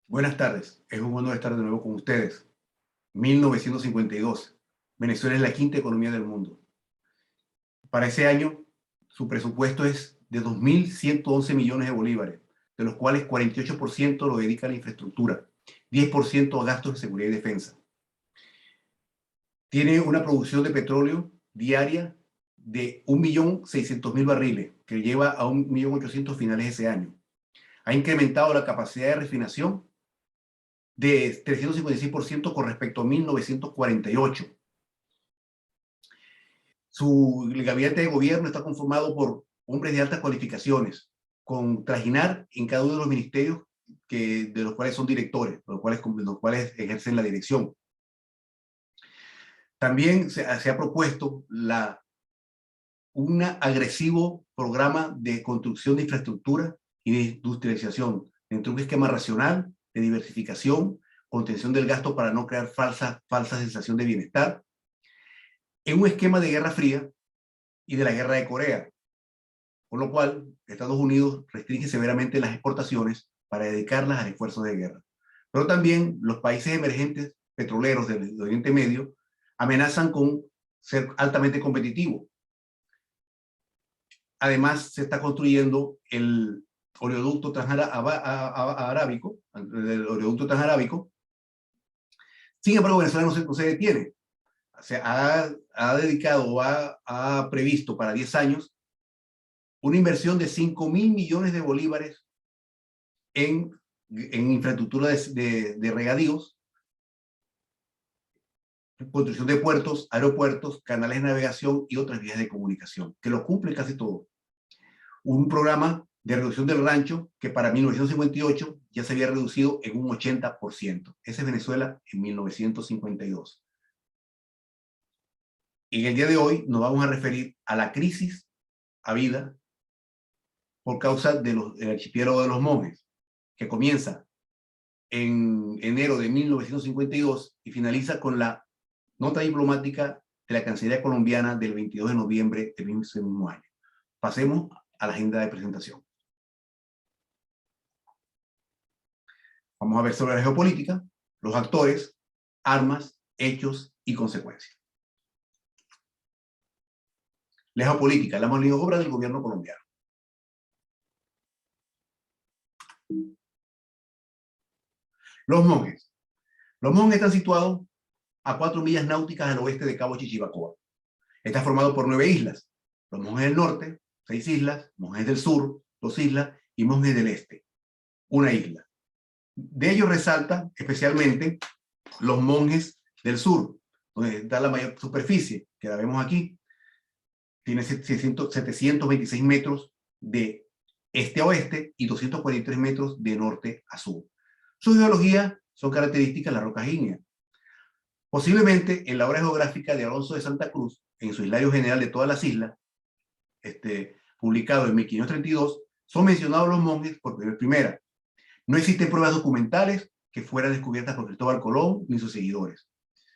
Buenas tardes, es un honor estar de nuevo con ustedes. 1952, Venezuela es la quinta economía del mundo. Para ese año, su presupuesto es de 2.111 millones de bolívares, de los cuales 48% lo dedica a la infraestructura, 10% a gastos de seguridad y defensa. Tiene una producción de petróleo diaria de 1.600.000 barriles, que lleva a 1.800.000 finales de ese año. Ha incrementado la capacidad de refinación de 356% con respecto a 1948. Su gabinete de gobierno está conformado por hombres de altas cualificaciones, con trajinar en cada uno de los ministerios de los cuales son directores, los cuales ejercen la dirección. También se ha propuesto un agresivo programa de construcción de infraestructura y de industrialización dentro de un esquema racional de diversificación, contención del gasto para no crear falsa sensación de bienestar, en un esquema de Guerra Fría y de la Guerra de Corea, por lo cual Estados Unidos restringe severamente las exportaciones para dedicarlas al esfuerzo de guerra. Pero también los países emergentes petroleros del Oriente Medio amenazan con ser altamente competitivos. Además, se está construyendo el oleoducto transarábico, Sin embargo, Venezuela no se detiene. Se ha dedicado o ha previsto para 10 años una inversión de 5.000 millones de bolívares en infraestructura de regadíos, construcción de puertos, aeropuertos, canales de navegación y otras vías de comunicación, que lo cumple casi todo. Un programa de reducción del rancho que para 1958 ya se había reducido en un 80%. Esa es Venezuela en 1952. En el día de hoy nos vamos a referir a la crisis habida por causa del archipiélago de los Monjes, que comienza en enero de 1952 y finaliza con la nota diplomática de la Cancillería colombiana del 22 de noviembre del mismo año. Pasemos a la agenda de presentación. Vamos a ver sobre la geopolítica, los actores, armas, hechos y consecuencias. La geopolítica, la maniobra del gobierno colombiano. Los Monjes. Los Monjes están situados a 4 millas náuticas al oeste de Cabo Chichibacoa. Está formado por 9 islas. Los Monjes del norte, 6 islas, Monjes del sur, 2 islas y Monjes del este, una isla. De ellos resalta especialmente los Monjes del sur, donde está la mayor superficie, que la vemos aquí. Tiene 726 metros de este a oeste y 243 metros de norte a sur. Su geología son características de la roca ígnea. Posiblemente en la obra geográfica de Alonso de Santa Cruz, en su Hilario General de todas las islas, publicado en 1532, son mencionados los Monjes por primera. No existen pruebas documentales que fueran descubiertas por Cristóbal Colón ni sus seguidores,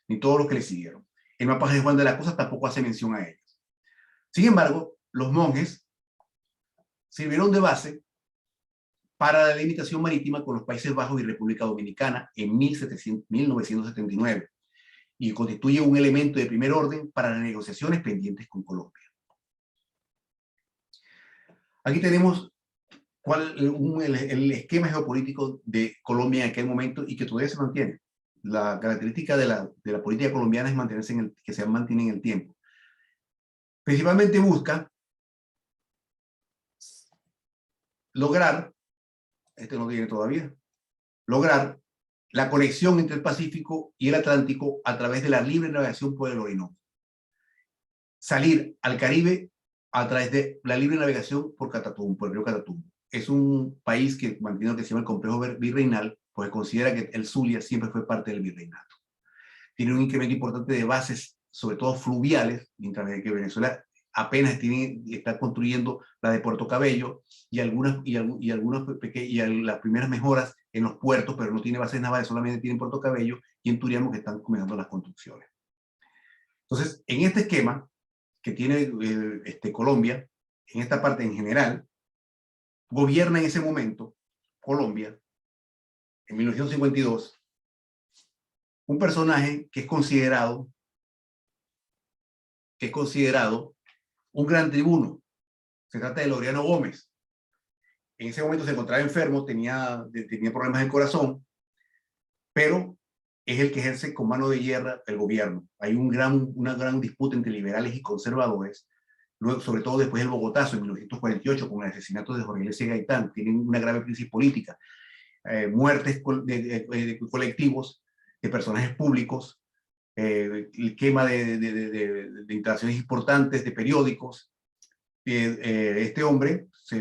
ni todos los que le siguieron. El mapa de Juan de la Cosa tampoco hace mención a ellos. Sin embargo, los Monjes sirvieron de base para la limitación marítima con los Países Bajos y República Dominicana en 1979 y constituye un elemento de primer orden para las negociaciones pendientes con Colombia. Aquí tenemos el esquema geopolítico de Colombia en aquel momento y que todavía se mantiene. La característica de la política colombiana es mantenerse que se mantiene en el tiempo. Principalmente busca lograr, no tiene todavía, lograr la conexión entre el Pacífico y el Atlántico a través de la libre navegación por el Orinoco. Salir al Caribe a través de la libre navegación por Catatumbo, por el río Catatumbo. Es un país que mantiene lo que se llama el complejo virreinal, porque considera que el Zulia siempre fue parte del virreinato. Tiene un incremento importante de bases, sobre todo fluviales, mientras que Venezuela apenas está construyendo la de Puerto Cabello y las primeras mejoras en los puertos, pero no tiene bases navales, solamente tiene Puerto Cabello y en Turiamo, que están comenzando las construcciones. Entonces, en este esquema que tiene Colombia, en esta parte en general, gobierna en ese momento Colombia en 1952, un personaje que es considerado un gran tribuno. Se trata de Laureano Gómez. En ese momento se encontraba enfermo, tenía problemas del corazón, pero es el que ejerce con mano de hierro el gobierno. Hay una gran disputa entre liberales y conservadores, luego, sobre todo después del Bogotazo en 1948, con el asesinato de Jorge Eliezer Gaitán. Tienen una grave crisis política, muertes de colectivos, de personajes públicos, el quema de instalaciones importantes, de periódicos. Este hombre se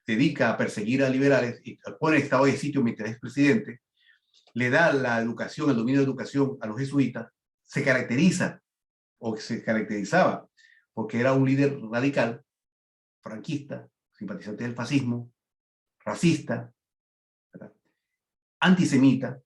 dedica a perseguir a liberales y pone en estado de sitio mientras es presidente, le da la educación, el dominio de educación a los jesuitas, se caracterizaba porque era un líder radical, franquista, simpatizante del fascismo, racista, ¿verdad?, antisemita,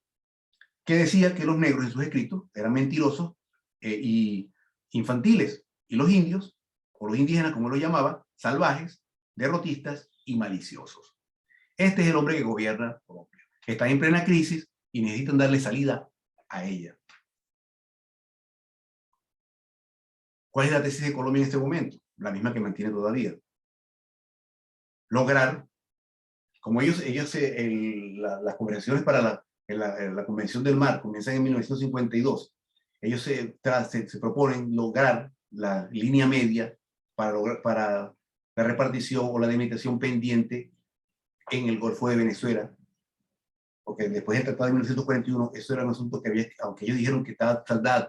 que decía que los negros en sus escritos eran mentirosos y infantiles, y los indios, o los indígenas como lo llamaba, salvajes, derrotistas y maliciosos. Este es el hombre que gobierna Colombia. Está en plena crisis y necesitan darle salida a ella. ¿Cuál es la tesis de Colombia en este momento? La misma que mantiene todavía. Lograr, como las conversaciones para la Convención del Mar comienzan en 1952, ellos se proponen lograr la línea media para la repartición o la delimitación pendiente en el Golfo de Venezuela, porque después del Tratado de 1941, eso era un asunto que había, aunque ellos dijeron que estaba saldada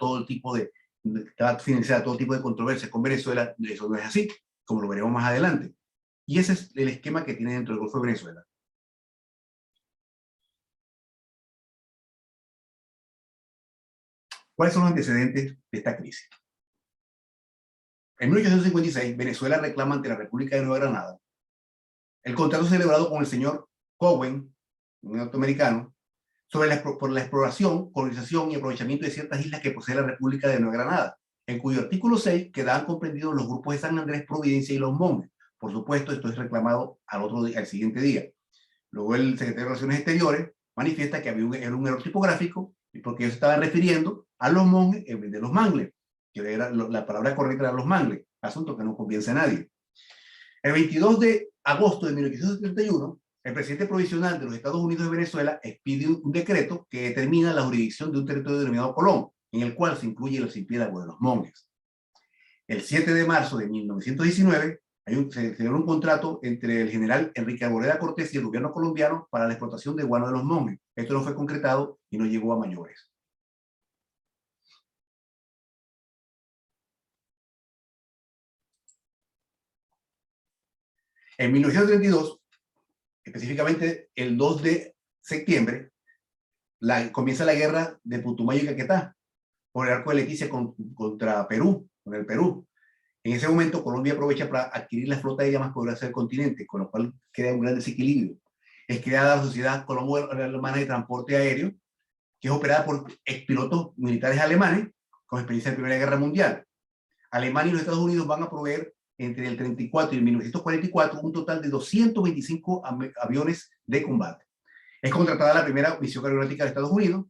estaba financiada todo tipo de controversias con Venezuela, eso no es así, como lo veremos más adelante. Y ese es el esquema que tiene dentro del Golfo de Venezuela. ¿Cuáles son los antecedentes de esta crisis? En 1856, Venezuela reclama ante la República de Nueva Granada el contrato celebrado con el señor Cowen, un norteamericano, por la exploración, colonización y aprovechamiento de ciertas islas que posee la República de Nueva Granada, en cuyo artículo 6 quedaban comprendidos los grupos de San Andrés, Providencia y Los Monjes. Por supuesto, esto es reclamado al siguiente día. Luego el secretario de Relaciones Exteriores manifiesta que era un error tipográfico porque ellos estaban refiriendo a Los Monjes en vez de Los Mangles, que era la palabra correcta era Los Mangles, asunto que no convence a nadie. El 22 de agosto de 1871, el presidente provisional de los Estados Unidos de Venezuela expide un decreto que determina la jurisdicción de un territorio denominado Colón, en el cual se incluye el archipiélago de Los Monjes. El 7 de marzo de 1919, se celebró un contrato entre el general Enrique Arboleda Cortés y el gobierno colombiano para la explotación de guano de Los Monjes. Esto no fue concretado y no llegó a mayores. En 1932, específicamente el 2 de septiembre, comienza la guerra de Putumayo y Caquetá por el arco de Leticia contra Perú, con el Perú. En ese momento Colombia aprovecha para adquirir la flota aérea más poderosa del continente, con lo cual crea un gran desequilibrio. Es creada la Sociedad Colombo-Alemana de Transporte Aéreo, que es operada por expilotos militares alemanes con experiencia de la Primera Guerra Mundial. Alemania y los Estados Unidos van a proveer entre el 34 y el 1944 un total de 225 aviones de combate. Es contratada la primera misión aeronáutica de Estados Unidos.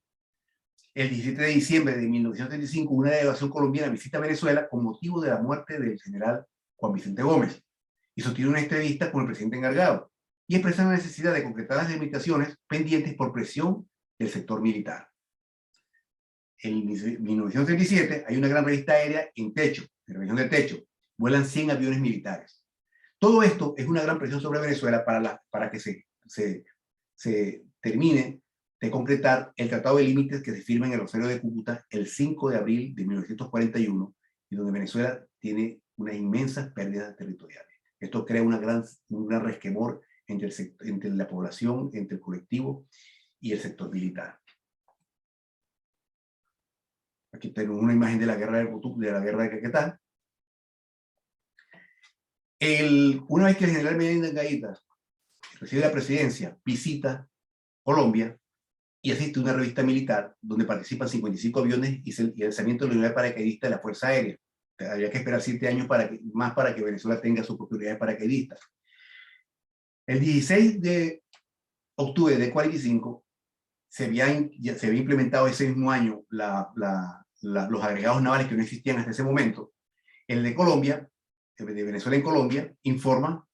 El 17 de diciembre de 1935, una delegación colombiana visita Venezuela con motivo de la muerte del general Juan Vicente Gómez y sostiene una entrevista con el presidente encargado y expresa la necesidad de concretar las limitaciones pendientes por presión del sector militar. En 1937 hay una gran revista aérea en la región de Techo. Vuelan 100 aviones militares. Todo esto es una gran presión sobre Venezuela para que se termine de concretar el Tratado de Límites que se firma en el Rosario de Cúcuta el 5 de abril de 1941 y donde Venezuela tiene unas inmensas pérdidas territoriales. Esto crea un gran resquemor entre la población, entre el colectivo y el sector militar. Aquí tenemos una imagen de la guerra de Caquetá. Una vez que el general Menéndez Gaita recibe la presidencia, visita Colombia y asiste a una revista militar donde participan 55 aviones y el lanzamiento de la unidad paracaidista de la Fuerza Aérea. Habría que esperar 7 años más para que Venezuela tenga su propia unidad de paracaidistas. El 16 de octubre de 45, se había implementado ese mismo año los agregados navales que no existían hasta ese momento. El de Colombia, de Venezuela en Colombia, informa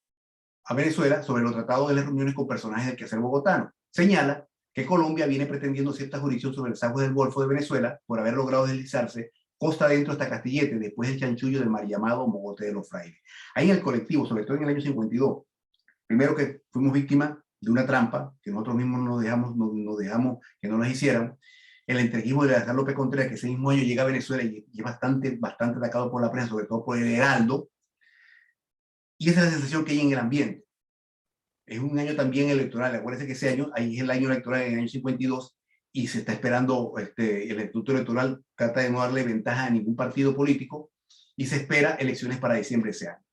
a Venezuela sobre los tratados de las reuniones con personajes del quehacer bogotano. Señala que Colombia viene pretendiendo cierta jurisdicción sobre las aguas del Golfo de Venezuela por haber logrado deslizarse costa adentro hasta Castillete, después del chanchullo del mal llamado Mogote de los Frailes. Ahí en el colectivo, sobre todo en el año 52, primero que fuimos víctimas de una trampa que nosotros mismos nos dejamos que no nos hicieran, el entreguismo de Alejandro López Contreras, que ese mismo año llega a Venezuela y es bastante atacado por la prensa, sobre todo por el Heraldo, y esa es la sensación que hay en el ambiente. Es un año también electoral, acuérdense que ese año, ahí es el año electoral, en el año 52, y se está esperando, el Instituto Electoral trata de no darle ventaja a ningún partido político, y se espera elecciones para diciembre de ese año.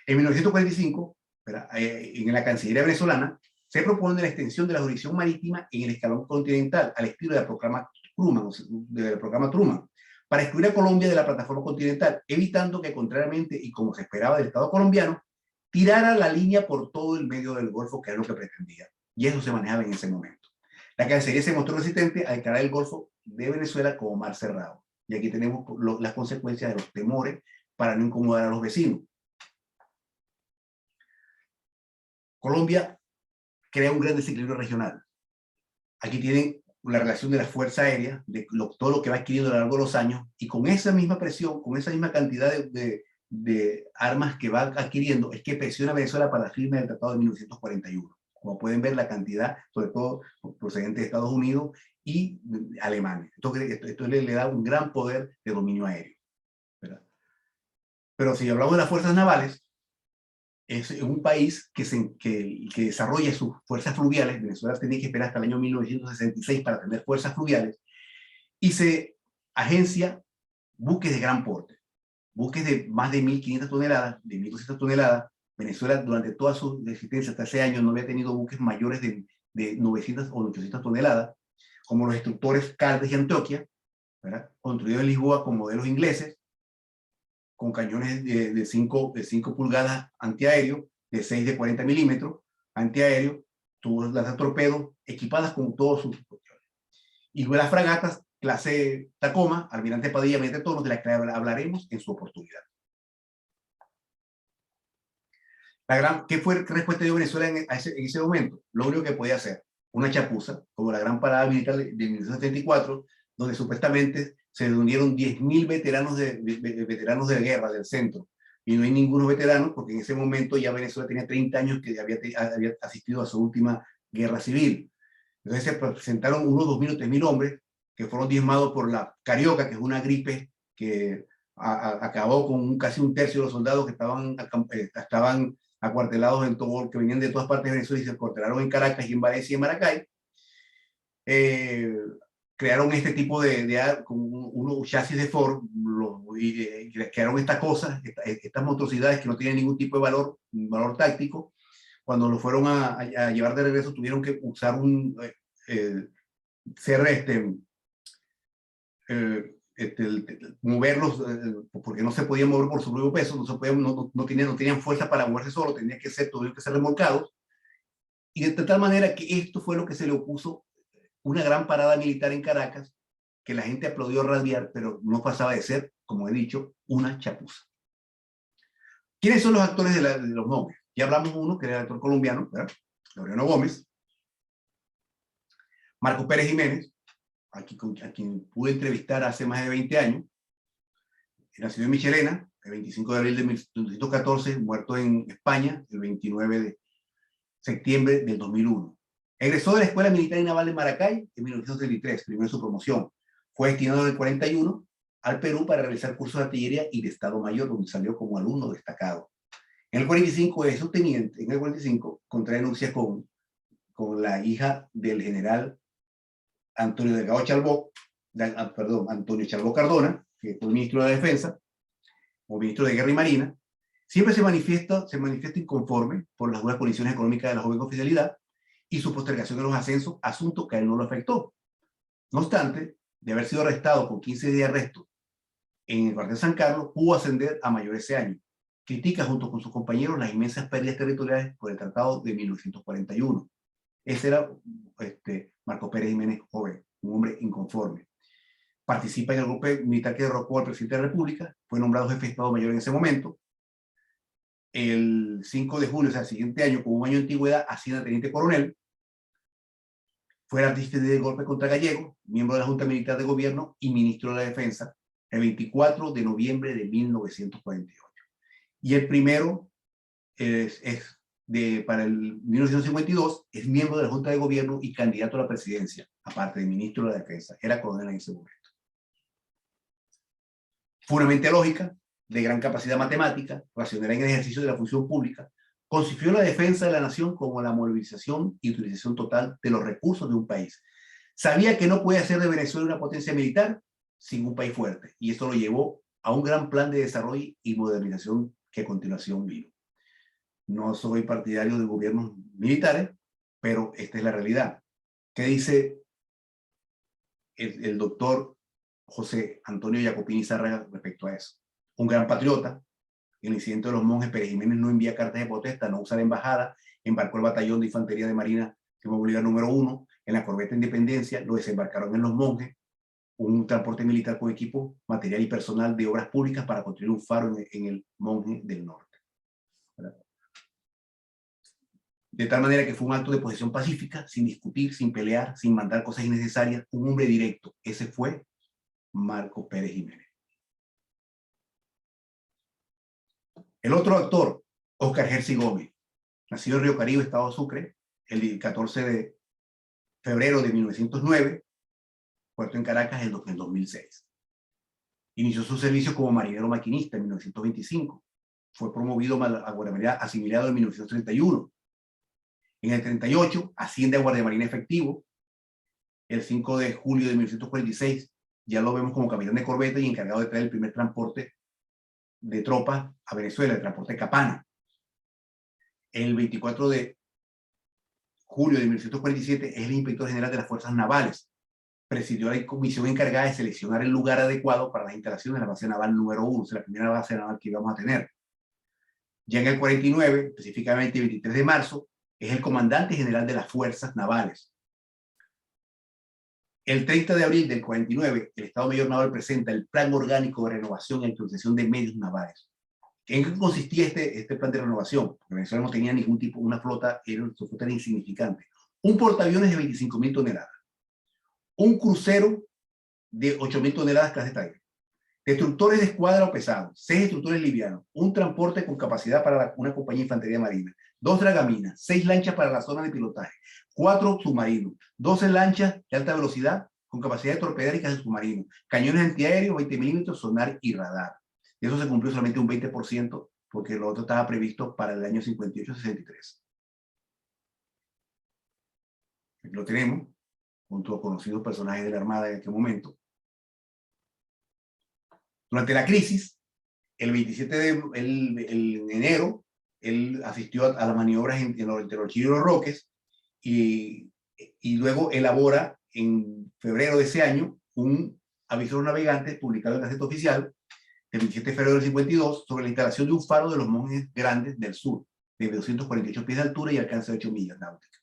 En 1945, en la Cancillería venezolana, se propone la extensión de la jurisdicción marítima en el escalón continental, al estilo del programa Truman, para excluir a Colombia de la plataforma continental, evitando que, contrariamente y como se esperaba del Estado colombiano, tirara la línea por todo el medio del Golfo, que es lo que pretendía. Y eso se manejaba en ese momento. La Cancillería se mostró resistente a declarar el Golfo de Venezuela como mar cerrado. Y aquí tenemos las consecuencias de los temores para no incomodar a los vecinos. Colombia crea un gran desequilibrio regional. Aquí tienen la relación de la Fuerza Aérea, todo lo que va adquiriendo a lo largo de los años, y con esa misma presión, con esa misma cantidad de armas que va adquiriendo, es que presiona a Venezuela para la firma del Tratado de 1941. Como pueden ver, la cantidad, sobre todo procedente de Estados Unidos y Alemania. Esto le da un gran poder de dominio aéreo, ¿verdad? Pero si hablamos de las fuerzas navales, es un país que desarrolla sus fuerzas fluviales. Venezuela tenía que esperar hasta el año 1966 para tener fuerzas fluviales, y se agencia buques de gran porte, buques de más de 1.500 toneladas, de 1.200 toneladas. Venezuela durante toda su existencia hasta ese año no había tenido buques mayores de 900 o 800 toneladas, como los destructores Caldes y Antioquia, ¿verdad? Construidos en Lisboa con modelos ingleses, con cañones de 5 pulgadas antiaéreo, de 6 de 40 milímetros antiaéreo, tubos lanzatorpedos equipadas con todos sus cuestiones. Y las fragatas clase Tacoma, Almirante Padilla, Almirante Toros, de las que hablaremos en su oportunidad. ¿Qué respuesta dio Venezuela en ese momento? Lo único que podía hacer, una chapuza, como la gran parada militar de 1974, donde supuestamente se reunieron 10.000 veteranos de guerra del centro, y no hay ninguno veterano, porque en ese momento ya Venezuela tenía 30 años que había asistido a su última guerra civil. Entonces se presentaron unos 2.000 o 3.000 hombres que fueron diezmados por la carioca, que es una gripe que acabó con casi un tercio de los soldados que estaban acuartelados en todo, que venían de todas partes de Venezuela y se acuartelaron en Caracas y en Valencia y en Maracay. Crearon este tipo con unos chasis de Ford, crearon estas cosas, estas monstruosidades que no tienen ningún tipo de valor táctico. Cuando lo fueron a llevar de regreso, tuvieron que usar moverlos, porque no se podían mover por su propio peso, no tenían fuerza para moverse solo, tuvieron que ser remolcados. Y de tal manera que esto fue lo que se le opuso, una gran parada militar en Caracas, que la gente aplaudió radiar, pero no pasaba de ser, como he dicho, una chapuza. ¿Quiénes son los actores de los monjes? Ya hablamos uno, que era el actor colombiano, ¿verdad? Laureano Gómez, Marco Pérez Jiménez, a quien pude entrevistar hace más de 20 años, nacido en Michelena, el 25 de abril de 1914, muerto en España el 29 de septiembre del 2001. Egresó de la Escuela Militar y Naval de Maracay en 1933, primero su promoción. Fue destinado en el 41 al Perú para realizar cursos de artillería y de Estado Mayor, donde salió como alumno destacado. En el 45 es subteniente, en el 45 contrae nupcias con la hija del general Antonio Delgado Chalbó, Antonio Chalbó Cardona, que fue ministro de la Defensa, o ministro de Guerra y Marina. Siempre se manifiesta inconforme por las buenas condiciones económicas de la joven oficialidad y su postergación de los ascensos, asunto que a él no lo afectó. No obstante, de haber sido arrestado con 15 días de arresto en el cuartel San Carlos, pudo ascender a mayor ese año. Critica junto con sus compañeros las inmensas pérdidas territoriales por el Tratado de 1941. Ese era Marcos Pérez Jiménez joven, un hombre inconforme. Participa en el golpe militar que derrocó al presidente de la República, fue nombrado jefe de Estado Mayor en ese momento. El 5 de julio, o sea, el siguiente año, con un año de antigüedad, asciende a teniente coronel. Fue artífice del golpe contra Gallego, miembro de la Junta Militar de Gobierno y ministro de la Defensa, el 24 de noviembre de 1948. Y el primero para el 1952, es miembro de la Junta de Gobierno y candidato a la presidencia, aparte de ministro de la Defensa. Era coronel en ese momento. Fue una mente lógica, de gran capacidad matemática, racional en el ejercicio de la función pública, concibió la defensa de la nación como la movilización y utilización total de los recursos de un país. Sabía que no puede hacer de Venezuela una potencia militar sin un país fuerte, y esto lo llevó a un gran plan de desarrollo y modernización que a continuación vino. No soy partidario de gobiernos militares, pero esta es la realidad. ¿Qué dice el doctor José Antonio Jacopini Zárraga respecto a eso? Un gran patriota. En el incidente de los monjes, Pérez Jiménez no envía cartas de protesta, no usa la embajada, embarcó el batallón de infantería de marina Simón Bolívar número 1 en la corbeta Independencia, lo desembarcaron en los monjes, un transporte militar con equipo, material y personal de obras públicas para construir un faro en el Monje del Norte. De tal manera que fue un acto de posesión pacífica, sin discutir, sin pelear, sin mandar cosas innecesarias, un hombre directo. Ese fue Marcos Pérez Jiménez. El otro actor, Óscar Gersi Gómez, nacido en Río Caribe, Estado Sucre, el 14 de febrero de 1909, puesto en Caracas en 2006. Inició su servicio como marinero maquinista en 1925. Fue promovido a guardiamarina asimilado en 1931. En el 38 asciende a guardiamarina efectivo. El 5 de julio de 1946 ya lo vemos como capitán de corbeta y encargado de traer el primer transporte de tropas a Venezuela, el transporte Capana. El 24 de julio de 1947 es el inspector general de las Fuerzas Navales. Presidió la comisión encargada de seleccionar el lugar adecuado para las instalaciones de la base naval número 1, o sea, la primera base naval que íbamos a tener. Ya en el 49, específicamente el 23 de marzo, es el comandante general de las Fuerzas Navales. El 30 de abril del 49, el Estado Mayor Naval presenta el Plan Orgánico de Renovación y Actualización de Medios Navales. ¿En qué consistía este plan de renovación? Porque Venezuela no tenía ningún tipo, una flota, su flota era insignificante. Un portaaviones de 25.000 toneladas. Un crucero de 8.000 toneladas clase Tiger. Destructores de escuadra o pesados, 6 destructores livianos, un transporte con capacidad para una compañía de infantería marina, 2 dragaminas, 6 lanchas para la zona de pilotaje, 4 submarinos, 12 lanchas de alta velocidad con capacidad de torpedear y cazas submarinos, cañones antiaéreos, 20 milímetros, sonar y radar. Y eso se cumplió solamente un 20% porque lo otro estaba previsto para el año 58-63. Aquí lo tenemos, junto a conocidos personajes de la Armada en aquel momento. Durante la crisis, el 27 de enero, él asistió a las maniobras entre los Chillos y los Roques y luego elabora en febrero de ese año un aviso de los navegantes publicado en la Gaceta Oficial el 27 de febrero del 52 sobre la instalación de un faro de los Monjes Grandes del Sur de 248 pies de altura y alcance de 8 millas náuticas.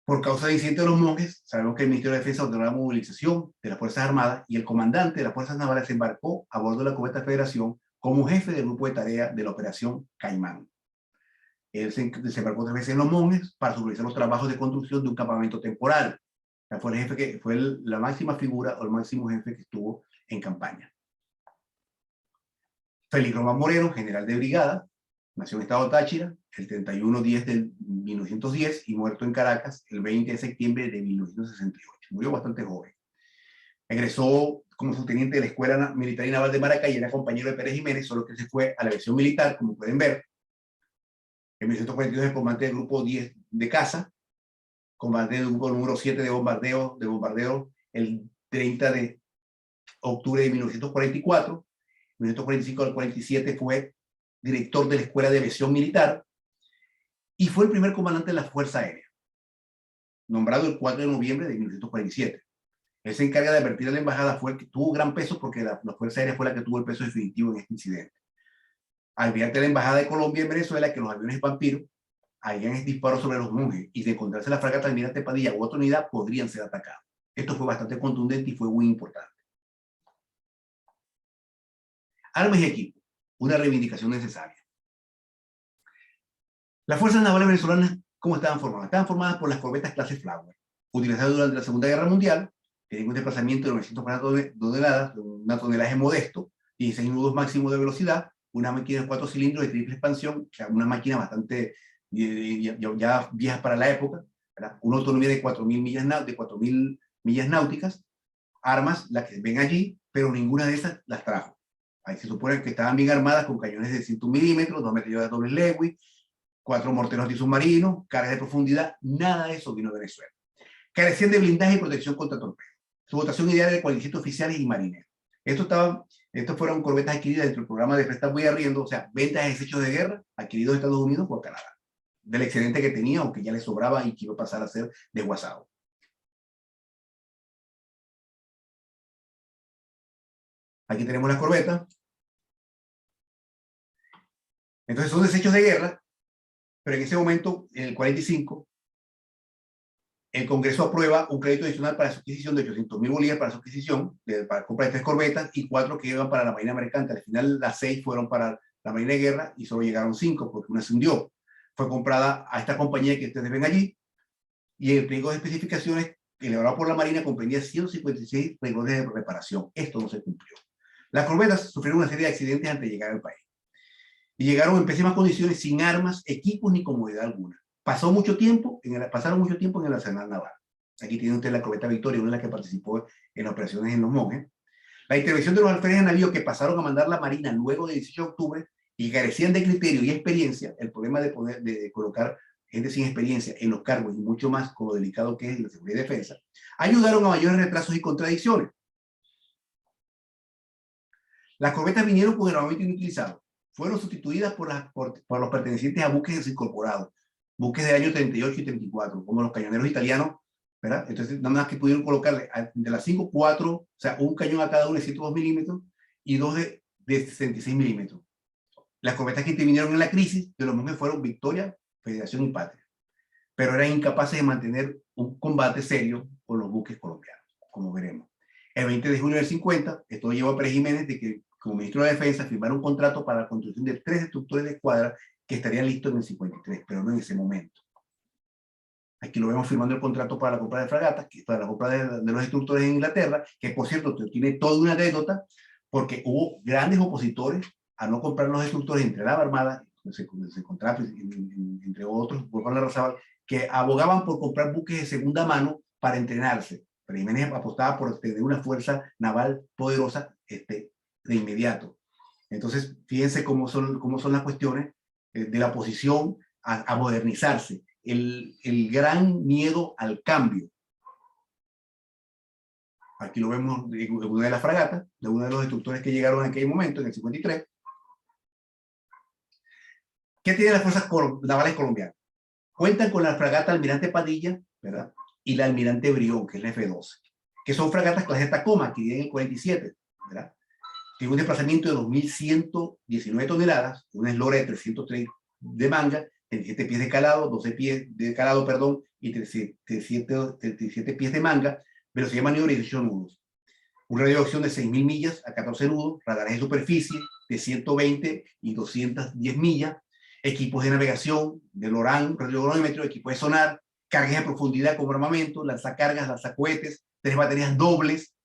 Por causa del incidente de los monjes, sabemos que el Ministerio de Defensa ordenó la movilización de las Fuerzas Armadas y el comandante de las Fuerzas Navales se embarcó a bordo de la corbeta Federación como jefe del grupo de tarea de la Operación Caimán. Él se embarcó 3 veces en los monjes para supervisar los trabajos de construcción de un campamento temporal. Fue el jefe que fue la máxima figura o el máximo jefe que estuvo en campaña. Félix Román Moreno, general de brigada, nació en Estado Táchira el 31/10 de 1910 y muerto en Caracas el 20 de septiembre de 1968. Murió bastante joven. Egresó como subteniente de la Escuela Militar y Naval de Maracay y era compañero de Pérez Jiménez, solo que se fue a la aviación militar, como pueden ver. En 1942 es comandante del grupo 10 de caza, comandante del grupo número 7 de bombardeo el 30 de octubre de 1944. En 1945 al 47 fue director de la Escuela de Aviación Militar y fue el primer comandante de la Fuerza Aérea, nombrado el 4 de noviembre de 1947. Él se encarga de advertir a la embajada, fue el que tuvo gran peso porque la Fuerza Aérea fue la que tuvo el peso definitivo en este incidente. Advierte a la embajada de Colombia en Venezuela que los aviones Vampiro hayan disparos sobre los monjes y de encontrarse la fragata Almirante Padilla u otra unidad, podrían ser atacados. Esto fue bastante contundente y fue muy importante. Armas y equipo, una reivindicación necesaria. Las fuerzas navales venezolanas, ¿cómo estaban formadas? Estaban formadas por las corbetas clase Flower, utilizadas durante la Segunda Guerra Mundial, tenían un desplazamiento de 940 toneladas, un tonelaje modesto, 16 nudos máximo de velocidad, una máquina de 4 cilindros de triple expansión, una máquina bastante ya vieja para la época, ¿verdad? Una autonomía de 4.000 millas náuticas, armas, las que ven allí, pero ninguna de esas las trajo. Ahí se supone que estaban bien armadas con cañones de 100 milímetros, 2 metralletas de doble Lewis, 4 morteros antisubmarinos, cargas de profundidad, nada de eso vino de Venezuela. Carecían de blindaje y protección contra torpedos. Su dotación ideal era de 47 oficiales y marineros. Estos fueron corbetas adquiridas dentro del programa de préstamo y arriendo, o sea, ventas de desechos de guerra adquiridos de Estados Unidos por Canadá, del excedente que tenía o que ya le sobraba y que iba a pasar a ser desguazado. Aquí tenemos las corbetas. Entonces son desechos de guerra, pero en ese momento, en el 45, el Congreso aprueba un crédito adicional para su adquisición de 800.000 bolívares para su adquisición, para compra de 3 corbetas y 4 que iban para la Marina Mercante. Al final, las 6 fueron para la Marina de Guerra y solo llegaron 5 porque una se hundió. Fue comprada a esta compañía que ustedes ven allí y el pliego de especificaciones elaborado por la Marina comprendía 156 renglones de reparación. Esto no se cumplió. Las corbetas sufrieron una serie de accidentes antes de llegar al país y llegaron en pésimas condiciones, sin armas, equipos ni comodidad alguna. Pasaron mucho tiempo en el arsenal naval. Aquí tiene usted la corbeta Victoria, una de las que participó en las operaciones en Los Monjes. La intervención de los alférez de navío que pasaron a mandar la Marina luego del 18 de octubre y carecían de criterio y experiencia, el problema de colocar gente sin experiencia en los cargos y mucho más con lo delicado que es la seguridad y defensa, ayudaron a mayores retrasos y contradicciones. Las corbetas vinieron con el armamento inutilizado. Fueron sustituidas por los pertenecientes a buques desincorporados, buques del año 38 y 34, como los cañoneros italianos, ¿verdad? Entonces, nada más que pudieron colocarle de las 5, 4, o sea, un cañón a cada uno de 102 milímetros y 2 de 66 milímetros. Las corbetas que intervinieron en la crisis de los Monjes fueron Victoria, Federación y Patria, pero eran incapaces de mantener un combate serio con los buques colombianos, como veremos. El 20 de junio del 50, esto llevó a Pérez Jiménez de que, como ministro de la Defensa, firmara un contrato para la construcción de 3 destructores de escuadra que estarían listos en el 53, pero no en ese momento. Aquí lo vemos firmando el contrato para la compra de fragatas, para la compra de los destructores en Inglaterra, que por cierto tiene toda una anécdota, porque hubo grandes opositores a no comprar los destructores entre la Armada, se encontraba entre otros, por Juan Larrazábal, que abogaban por comprar buques de segunda mano para entrenarse. Pero Jiménez apostaba por tener una fuerza naval poderosa de inmediato. Entonces, fíjense cómo son las cuestiones de la oposición a modernizarse. El gran miedo al cambio. Aquí lo vemos en una de las fragatas, de uno de los destructores que llegaron en aquel momento, en el 53. ¿Qué tienen las fuerzas navales colombianas? Cuentan con la fragata Almirante Padilla, ¿verdad? Y la Almirante Brión, que es la F-12, que son fragatas clase Tacoma, que vienen en el 47, ¿verdad? Tiene un desplazamiento de 2.119 toneladas, una eslora de 303 de manga, 37 pies de calado, 12 pies de calado, perdón, y 37 pies de manga, velocidad de maniobra y 18 nudos. Un radio de acción de 6.000 millas a 14 nudos, radares de superficie de 120 y 210 millas, equipos de navegación, de LORAN, radiogronómetro, equipos de sonar, cargas de profundidad como armamento, lanzacargas, lanzacohetes, 3 baterías dobles,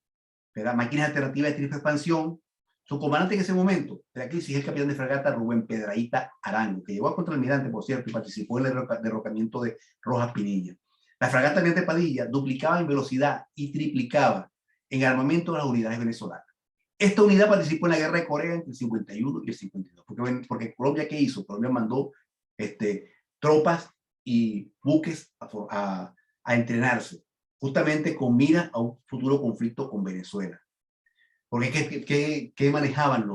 ¿verdad? Máquinas alternativas de triple expansión. Su comandante en ese momento de la crisis es el capitán de fragata Rubén Pedraíta Arango, que llegó a contraalmirante, por cierto, y participó en el derrocamiento de Rojas Pinilla. La fragata Almirante Padilla duplicaba en velocidad y triplicaba en armamento las unidades venezolanas. Esta unidad participó en la guerra de Corea entre el 51 y el 52. Porque Colombia, ¿qué hizo? Colombia mandó tropas y buques a entrenarse, justamente con mira a un futuro conflicto con Venezuela. Porque ¿qué manejaban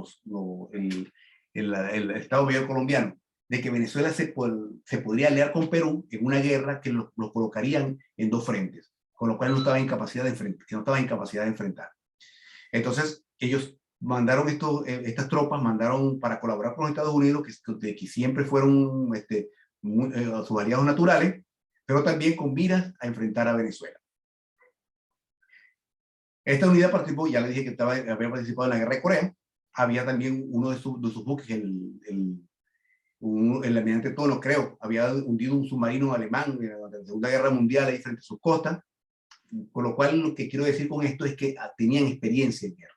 el Estado Mayor colombiano? De que Venezuela se podría aliar con Perú en una guerra que los colocarían en 2 frentes, con lo cual no estaba en capacidad de enfrentar. Entonces, ellos mandaron estas tropas, mandaron para colaborar con los Estados Unidos, que siempre fueron sus aliados naturales, pero también con miras a enfrentar a Venezuela. Esta unidad participó, ya le dije que había participado en la guerra de Corea. Había también uno de sus buques, el almirante Tono, creo, había hundido un submarino alemán en la Segunda Guerra Mundial ahí frente a sus costas, con lo cual lo que quiero decir con esto es que tenían experiencia en guerra.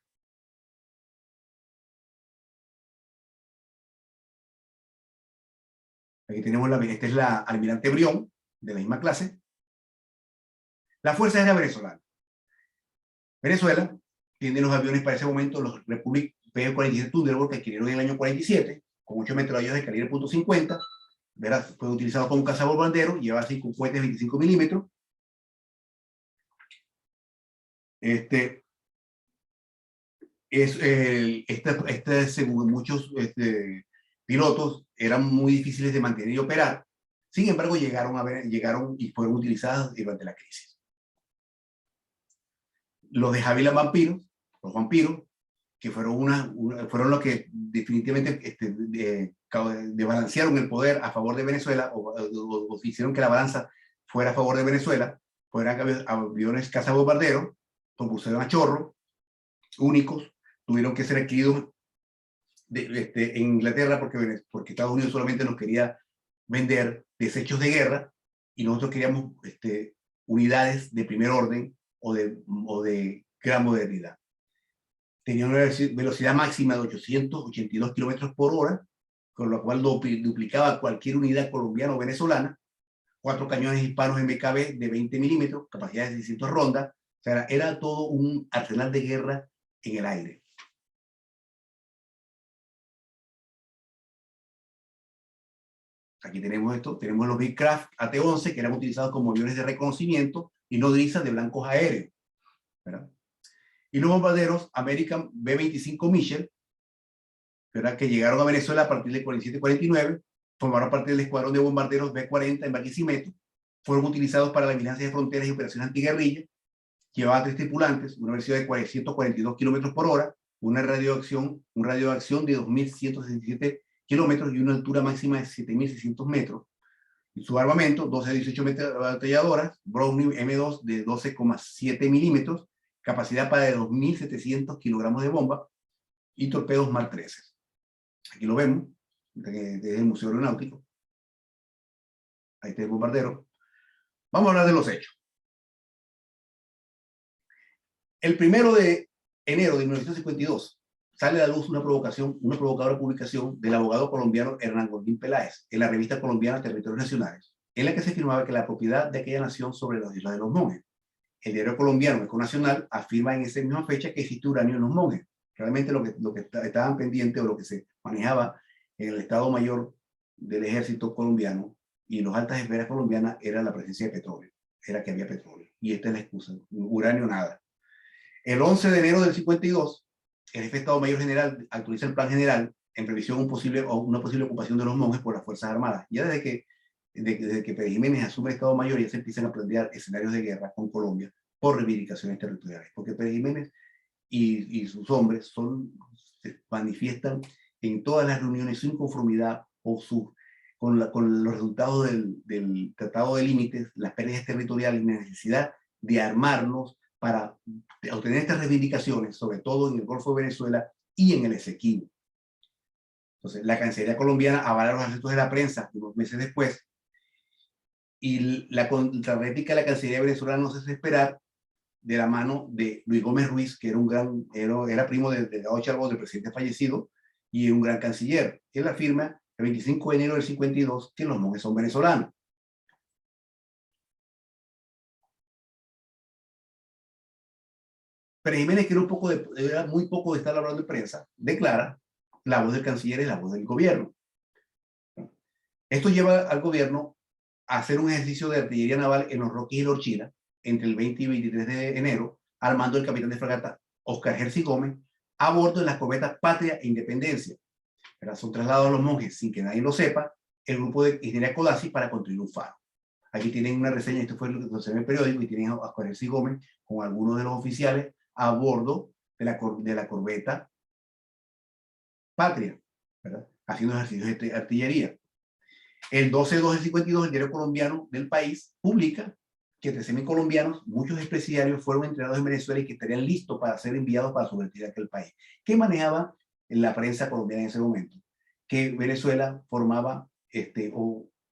Aquí tenemos esta es la almirante Brión, de la misma clase. La Fuerza Aérea Venezolana. Venezuela tiene los aviones para ese momento, los Republic P-47 Thunderbird, que adquirieron en el año 47, con 8 metralladores de calibre .50, ¿verdad? Fue utilizado como cazabombardero, lleva 5 cohetes 25 milímetros. Según muchos pilotos, eran muy difíciles de mantener y operar. Sin embargo, llegaron y fueron utilizadas durante la crisis. Los de Ávila Vampiros, los vampiros, que fueron los que definitivamente desbalancearon el poder a favor de Venezuela, o hicieron que la balanza fuera a favor de Venezuela, fueran aviones cazabombarderos, propusieron a chorro, únicos, tuvieron que ser adquiridos en Inglaterra porque Estados Unidos solamente nos quería vender desechos de guerra y nosotros queríamos unidades de primer orden o de gran modernidad. Tenía una velocidad máxima de 882 kilómetros por hora, con lo cual duplicaba cualquier unidad colombiana o venezolana, 4 cañones hispanos MKB de 20 milímetros, capacidad de 600 rondas, o sea, era todo un arsenal de guerra en el aire. Aquí tenemos esto, tenemos los Beechcraft AT-11 que eran utilizados como aviones de reconocimiento y nodrizas de blancos aéreos, ¿verdad? Y los bombarderos American B-25 Mitchell, ¿verdad? Que llegaron a Venezuela a partir del 47-49, formaron parte del escuadrón de bombarderos B-40 en Barquisimeto, fueron utilizados para la vigilancia de fronteras y operaciones antiguerrilla, llevaba 3 tripulantes, una velocidad de 142 kilómetros por hora, un radio de acción de 2.167 kilómetros y una altura máxima de 7.600 metros. Y su armamento, 12-18 ametralladoras, Browning M2 de 12,7 milímetros, capacidad para 2.700 kilogramos de bomba y torpedos Mark 13. Aquí lo vemos, desde el Museo Aeronáutico. Ahí está el bombardero. Vamos a hablar de los hechos. El 1 de enero de 1952 sale a la luz una provocadora publicación del abogado colombiano Hernán Goldín Peláez en la revista colombiana Territorios Nacionales, en la que se afirmaba que la propiedad de aquella nación sobre las islas de los Monjes. El diario colombiano Econacional afirma en esa misma fecha que existe uranio en los Monjes. Realmente lo que estaban pendientes o lo que se manejaba en el Estado Mayor del Ejército colombiano y en las altas esferas colombianas era la presencia de petróleo, era que había petróleo. Y esta es la excusa, uranio nada. El 11 de enero del 52, el jefe de Estado Mayor General actualiza el plan general en previsión de una posible ocupación de los Monjes por las Fuerzas Armadas. Ya desde que Pérez Jiménez asume el Estado Mayor ya se empiezan a plantear escenarios de guerra con Colombia por reivindicaciones territoriales, porque Pérez Jiménez y sus hombres se manifiestan en todas las reuniones su inconformidad con los resultados del Tratado de Límites, las pérdidas territoriales y la necesidad de armarnos para obtener estas reivindicaciones, sobre todo en el Golfo de Venezuela y en el Esequibo. Entonces, la Cancillería colombiana avala los asuntos de la prensa unos meses después, y la contrarréplica de la Cancillería venezolana no se hace esperar de la mano de Luis Gómez Ruiz, que era primo del Delgado Charbot, del presidente fallecido, y un gran canciller. Él afirma el 25 de enero del 52 que los Monjes son venezolanos. Pérez Jiménez, que era muy poco de estar hablando de prensa, declara: la voz del canciller es la voz del gobierno. Esto lleva al gobierno a hacer un ejercicio de artillería naval en los Roques y Lorchina entre el 20 y 23 de enero, al mando del capitán de fragata Oscar Gersi Gómez, a bordo de las corbetas Patria e Independencia. Son trasladados a los Monjes sin que nadie lo sepa, el grupo de Ingeniería Codazzi para construir un faro. Aquí tienen una reseña, esto fue lo que se ve en el periódico, y tienen a Oscar Gersi Gómez con algunos de los oficiales a bordo de la corbeta Patria, ¿verdad? Haciendo ejercicios de artillería. El 12/2 del 52, el diario colombiano del País publica que 13.000 colombianos, muchos expresidiarios, fueron entrenados en Venezuela y que estarían listos para ser enviados para subvertir aquel país. ¿Qué manejaba en la prensa colombiana en ese momento? Que Venezuela formaba,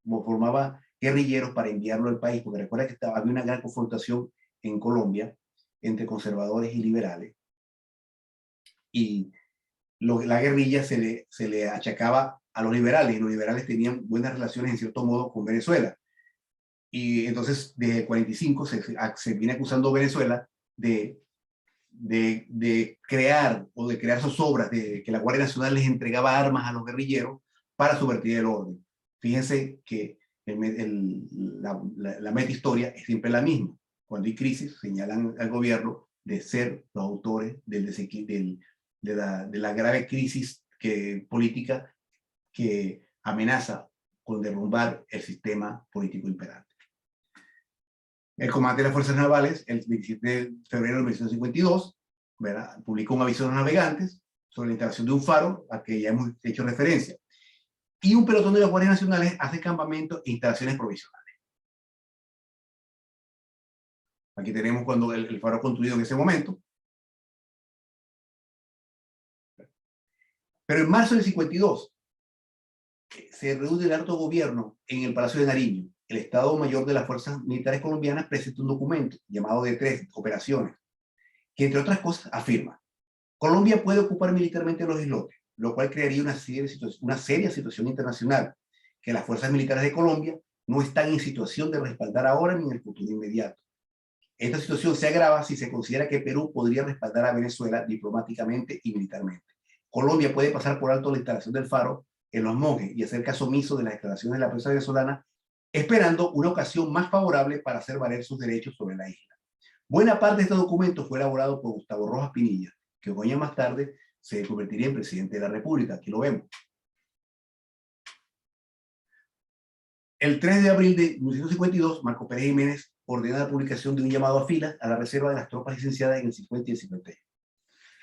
formaba guerrilleros para enviarlo al país, porque recuerda que había una gran confrontación en Colombia entre conservadores y liberales. Y la guerrilla se le achacaba a los liberales, y los liberales tenían buenas relaciones en cierto modo con Venezuela. Y entonces desde el 45 se viene acusando a Venezuela de crear o de crear zozobras, de que la Guardia Nacional les entregaba armas a los guerrilleros para subvertir el orden. Fíjense que la meta historia es siempre la misma. Cuando hay crisis, señalan al gobierno de ser los autores de la grave crisis política que amenaza con derrumbar el sistema político imperante. El comandante de las Fuerzas Navales, el 27 de febrero de 1952, ¿verdad?, publicó un aviso a los navegantes sobre la instalación de un faro, a que ya hemos hecho referencia. Y un pelotón de las Guardias Nacionales hace campamentos e instalaciones provisionales. Aquí tenemos cuando el faro construido en ese momento. Pero en marzo del 52 se reúne el alto gobierno en el Palacio de Nariño. El Estado Mayor de las Fuerzas Militares Colombianas presenta un documento llamado de 3 operaciones, que entre otras cosas afirma: Colombia puede ocupar militarmente los islotes, lo cual crearía una seria situación internacional, que las fuerzas militares de Colombia no están en situación de respaldar ahora ni en el futuro inmediato. Esta situación se agrava si se considera que Perú podría respaldar a Venezuela diplomáticamente y militarmente. Colombia puede pasar por alto la instalación del faro en Los Monjes y hacer caso omiso de las declaraciones de la prensa venezolana, esperando una ocasión más favorable para hacer valer sus derechos sobre la isla. Buena parte de este documento fue elaborado por Gustavo Rojas Pinilla, que 2 años más tarde se convertiría en presidente de la República. Aquí lo vemos. El 3 de abril de 1952, Marco Pérez Jiménez ordena la publicación de un llamado a filas a la reserva de las tropas licenciadas en el 50 y el 51.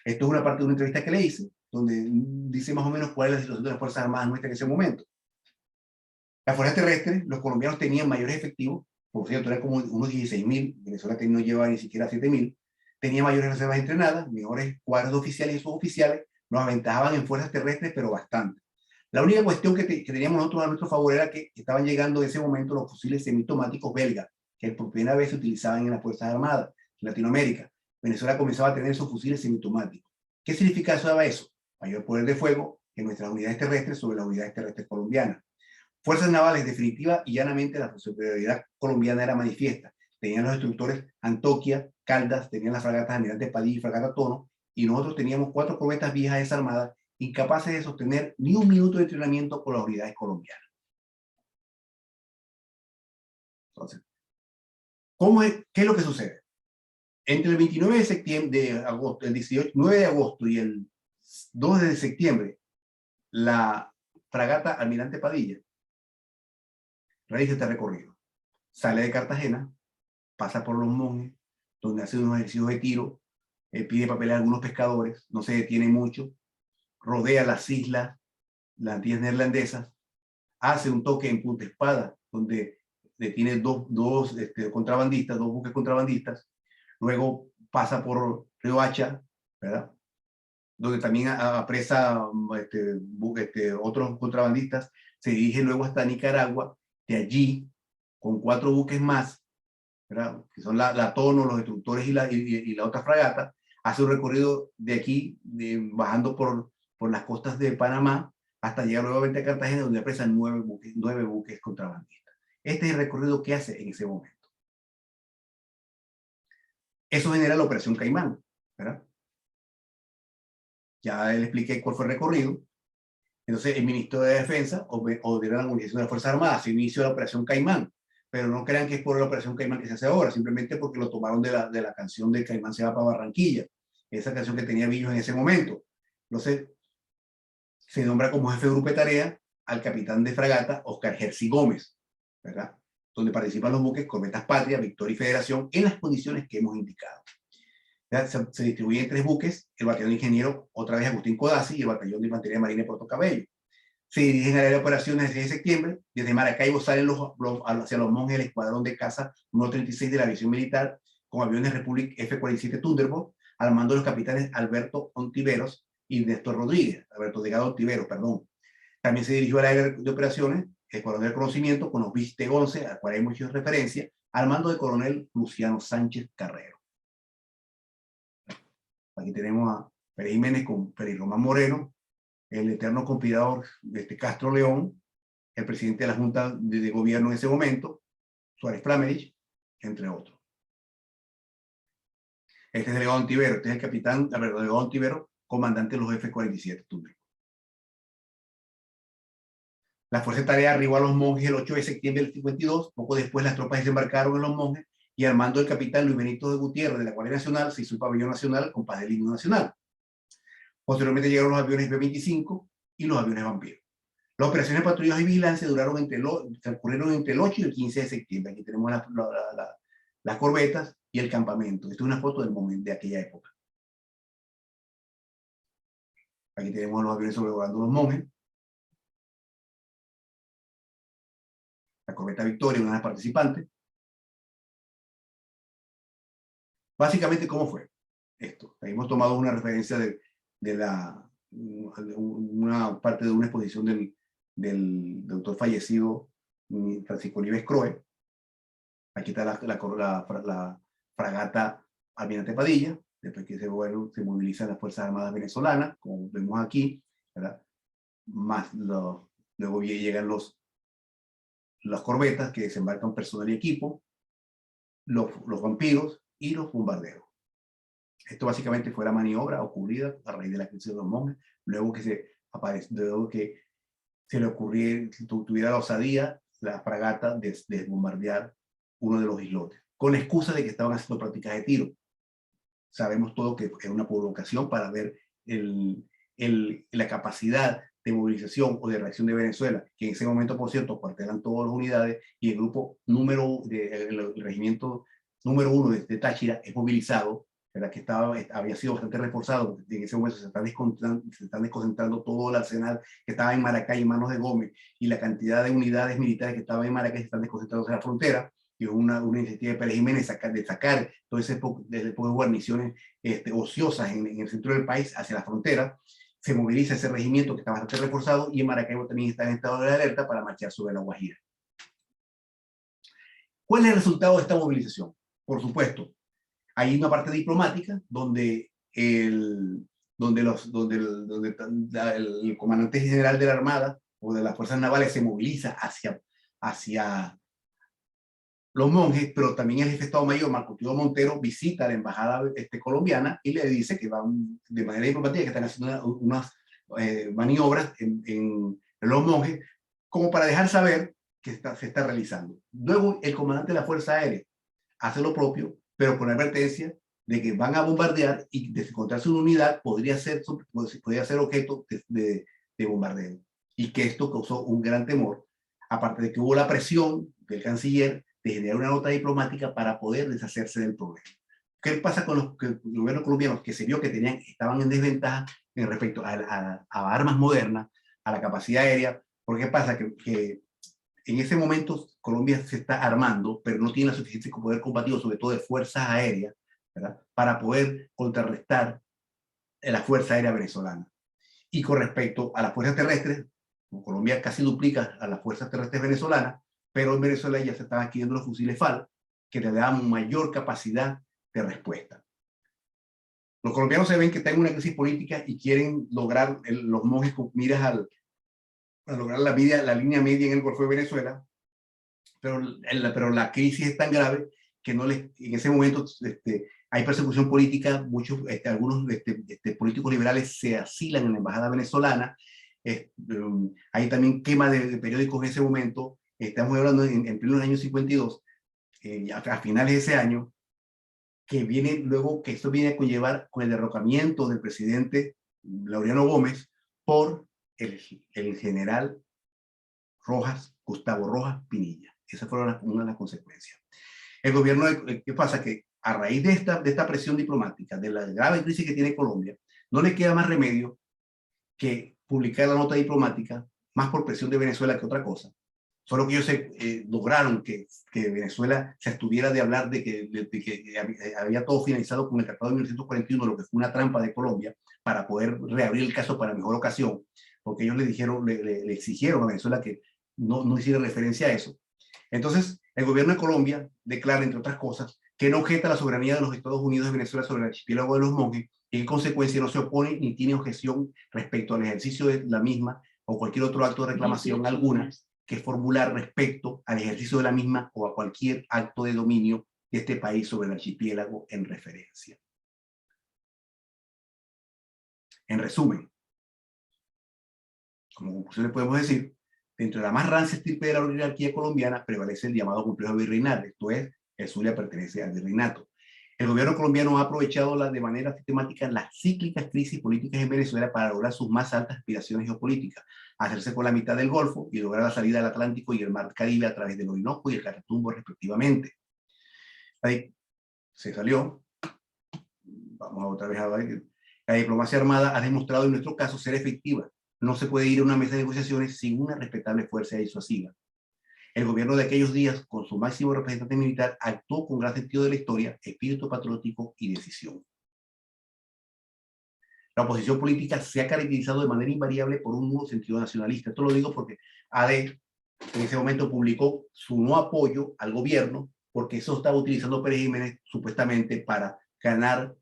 Esto es una parte de una entrevista que le hice, donde dice más o menos cuál es la situación de las Fuerzas Armadas nuestras en ese momento. Las fuerzas terrestres, los colombianos tenían mayores efectivos, por cierto, eran como unos 16.000, Venezuela no llevaba ni siquiera 7.000, tenía mayores reservas entrenadas, mejores cuadros de oficiales y suboficiales, nos aventajaban en fuerzas terrestres, pero bastante. La única cuestión que teníamos nosotros a nuestro favor era que estaban llegando en ese momento los fusiles semiautomáticos belgas, que por primera vez se utilizaban en las Fuerzas Armadas en Latinoamérica. Venezuela comenzaba a tener esos fusiles semiautomáticos. ¿Qué significaba eso? Mayor poder de fuego en nuestras unidades terrestres sobre las unidades terrestres colombianas. Fuerzas navales, definitiva y llanamente, la superioridad colombiana era manifiesta. Tenían los destructores Antoquia, Caldas, tenían las fragatas Almirante Padilla y Fragata Tono, y nosotros teníamos 4 corbetas viejas desarmadas, incapaces de sostener ni un minuto de entrenamiento con las unidades colombianas. Entonces, ¿qué es lo que sucede? Entre el 29 de septiembre, el 9 de agosto y el 2 de septiembre, la fragata Almirante Padilla realiza este recorrido. Sale de Cartagena, pasa por Los Monjes, donde hace unos ejercicios de tiro, pide papel a algunos pescadores, no se detiene mucho, rodea las islas, las Antillas Neerlandesas, hace un toque en Punta Espada, donde detiene dos contrabandistas, 2 buques contrabandistas, luego pasa por Río Hacha, ¿verdad?, donde también apresa otros contrabandistas, se dirige luego hasta Nicaragua, de allí, con 4 buques más, ¿verdad?, que son la Tono, los destructores y la otra fragata, hace un recorrido de aquí, bajando por las costas de Panamá, hasta llegar nuevamente a Cartagena, donde apresan 9 buques contrabandistas. Este es el recorrido que hace en ese momento. Eso genera la Operación Caimán, ¿verdad? Ya le expliqué cuál fue el recorrido. Entonces, el ministro de Defensa ordena la movilización de las Fuerzas Armadas, se inició la Operación Caimán, pero no crean que es por la Operación Caimán que se hace ahora, simplemente porque lo tomaron de la canción de Caimán se va para Barranquilla, esa canción que tenía Villos en ese momento. Entonces, se nombra como jefe de grupo de tarea al capitán de fragata, Oscar Jersey Gómez, ¿verdad?, donde participan los buques Corbetas Patria, Victoria y Federación en las condiciones que hemos indicado. Se distribuyen 3 buques, el batallón de ingeniero, otra vez Agustín Codazzi, y el batallón de infantería marina de Puerto Cabello. se dirigen al área de operaciones el 6 de septiembre. Desde Maracaibo salen hacia Los Monjes el escuadrón de caza 136 de la aviación militar con aviones Republic F-47 Thunderbolt al mando de los capitanes Alberto Ontiveros y Néstor Rodríguez, Alberto Delgado Ontiveros, perdón. También se dirigió al área de operaciones el escuadrón del conocimiento con los Viste 11, al cual hemos hecho referencia, al mando del coronel Luciano Sánchez Carrero. Aquí tenemos a Pérez Jiménez con Félix Román Moreno, el eterno conspirador Castro León, el presidente de la Junta de Gobierno en ese momento, Suárez Flamerich, entre otros. Este es Delegado Ontivero, este es el capitán, Delegado Ontivero, comandante de los F-47 Thunderbolt. La Fuerza de Tarea arribó a Los Monjes el 8 de septiembre del 52, poco después las tropas desembarcaron en Los Monjes y al mando del capitán Luis Benito de Gutiérrez de la Guardia Nacional se hizo un pabellón nacional con paz del himno nacional. Posteriormente llegaron los aviones B-25 y los aviones Vampiro. Las operaciones de patrullaje y vigilancia transcurrieron entre el 8 y el 15 de septiembre. Aquí tenemos las corbetas y el campamento. Esta es una foto del momento de aquella época. Aquí tenemos los aviones sobrevolando Los Monjes. La corbeta Victoria, una de las participantes. Básicamente, ¿cómo fue esto? Hemos tomado una referencia de una parte de una exposición del autor fallecido Francisco Olives Croe. Aquí está la fragata Almirante Padilla, después que se movilizan las Fuerzas Armadas venezolanas, como vemos aquí, ¿verdad? Luego llegan las corbetas que desembarcan personal y equipo, los vampiros y los bombarderos. Esto básicamente fue la maniobra ocurrida a raíz de la crisis de Los Monjes, luego que se le ocurriera, tuviera la osadía la fragata de bombardear uno de los islotes, con la excusa de que estaban haciendo prácticas de tiro. Sabemos todo que es una provocación para ver la capacidad de movilización o de reacción de Venezuela, que en ese momento, por cierto, cuartelan todas las unidades y el grupo el regimiento número 1 de Táchira es movilizado, ¿verdad? Que había sido bastante reforzado, porque en ese momento se están desconcentrando todo el arsenal que estaba en Maracay en manos de Gómez y la cantidad de unidades militares que estaban en Maracay se están desconcentrando en la frontera. Y una iniciativa de Pérez Jiménez de sacar todo ese de guarniciones ociosas en el centro del país hacia la frontera. Se moviliza ese regimiento que está bastante reforzado y en Maracaibo también está en estado de alerta para marchar sobre la Guajira. ¿Cuál es el resultado de esta movilización? Por supuesto, hay una parte diplomática donde el comandante general de la Armada o de las Fuerzas Navales se moviliza hacia Los Monjes, pero también el jefe de Estado Mayor, Marco Tulio Montero, visita a la embajada colombiana y le dice que van de manera diplomática, que están haciendo unas maniobras en Los Monjes, como para dejar saber que se está realizando. Luego el comandante de la Fuerza Aérea hace lo propio, pero con la advertencia de que van a bombardear y de encontrarse una unidad podría ser objeto de bombardeo. Y que esto causó un gran temor, aparte de que hubo la presión del canciller de generar una nota diplomática para poder deshacerse del problema. ¿Qué pasa con los gobiernos colombianos? Que se vio que estaban en desventaja en respecto a armas modernas, a la capacidad aérea. Porque ¿qué pasa? Que en ese momento Colombia se está armando, pero no tiene la suficiente poder combativo, sobre todo de fuerzas aéreas, ¿verdad? Para poder contrarrestar la fuerza aérea venezolana. Y con respecto a las fuerzas terrestres, Colombia casi duplica a las fuerzas terrestres venezolanas, pero en Venezuela ya se estaban adquiriendo los fusiles FAL, que le daban mayor capacidad de respuesta. Los colombianos se ven que están en una crisis política y quieren lograr Los Monjes con miras a lograr la línea media en el Golfo de Venezuela, pero la crisis es tan grave que en ese momento hay persecución política, algunos políticos liberales se asilan en la embajada venezolana, hay también quema de periódicos en ese momento. Estamos hablando en pleno año 52, a finales de ese año, que esto viene a conllevar con el derrocamiento del presidente Laureano Gómez por el general Gustavo Rojas Pinilla. Esas fueron una de las consecuencias. El gobierno, ¿qué pasa? Que a raíz de esta presión diplomática, de la grave crisis que tiene Colombia, no le queda más remedio que publicar la nota diplomática más por presión de Venezuela que otra cosa. Solo que ellos lograron que Venezuela se abstuviera de hablar de que había todo finalizado con el Tratado de 1941, lo que fue una trampa de Colombia, para poder reabrir el caso para mejor ocasión, porque ellos le dijeron, le exigieron a Venezuela que no hiciera referencia a eso. Entonces, el gobierno de Colombia declara, entre otras cosas, que no objeta la soberanía de los Estados Unidos de Venezuela sobre el archipiélago de los Monjes y en consecuencia no se opone ni tiene objeción respecto al ejercicio de la misma o cualquier otro acto de reclamación alguna que formular respecto al ejercicio de la misma o a cualquier acto de dominio de este país sobre el archipiélago en referencia. En resumen, como conclusión le podemos decir, dentro de la más rancia estirpe de la oligarquía colombiana prevalece el llamado complejo virreinal, esto es, el Zulia pertenece al virreinato. El gobierno colombiano ha aprovechado de manera sistemática las cíclicas crisis políticas en Venezuela para lograr sus más altas aspiraciones geopolíticas, hacerse con la mitad del Golfo y lograr la salida del Atlántico y el Mar Caribe a través del Orinoco y el Catatumbo respectivamente. Ahí se salió. Vamos otra vez a ver. La diplomacia armada ha demostrado en nuestro caso ser efectiva. No se puede ir a una mesa de negociaciones sin una respetable fuerza disuasiva. El gobierno de aquellos días, con su máximo representante militar, actuó con gran sentido de la historia, espíritu patriótico y decisión. La oposición política se ha caracterizado de manera invariable por un nuevo sentido nacionalista. Esto lo digo porque AD en ese momento publicó su no apoyo al gobierno porque eso estaba utilizando Pérez Jiménez supuestamente para ganar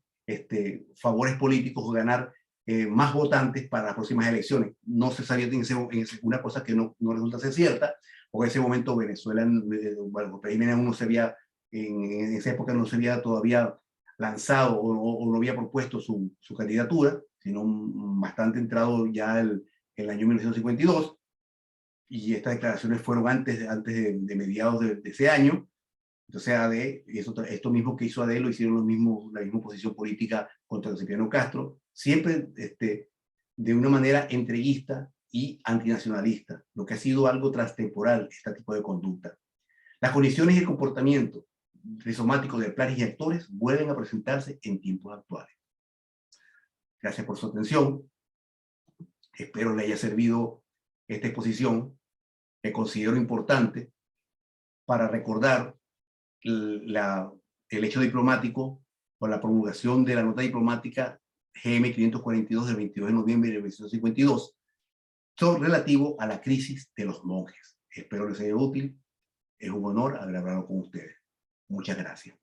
favores políticos o ganar más votantes para las próximas elecciones. No se sabía una cosa que no resulta ser cierta, porque en ese momento Venezuela, bueno, Pérez Jiménez no se había, en esa época no se había todavía lanzado o no había propuesto su candidatura, sino bastante entrado ya el año 1952, y estas declaraciones fueron antes de mediados de ese año. Entonces AD, y esto mismo que hizo AD lo hicieron la misma posición política contra Cipriano Castro, siempre de una manera entreguista y antinacionalista, lo que ha sido algo transtemporal, este tipo de conducta. Las condiciones y el comportamiento rizomático de planes y actores vuelven a presentarse en tiempos actuales. Gracias por su atención. Espero le haya servido esta exposición, que considero importante para recordar el hecho diplomático o la promulgación de la nota diplomática GM 542 del 22 de noviembre de 1952 relativo a la crisis de los monjes. Espero les sea útil. Es un honor haber hablado con ustedes. Muchas gracias.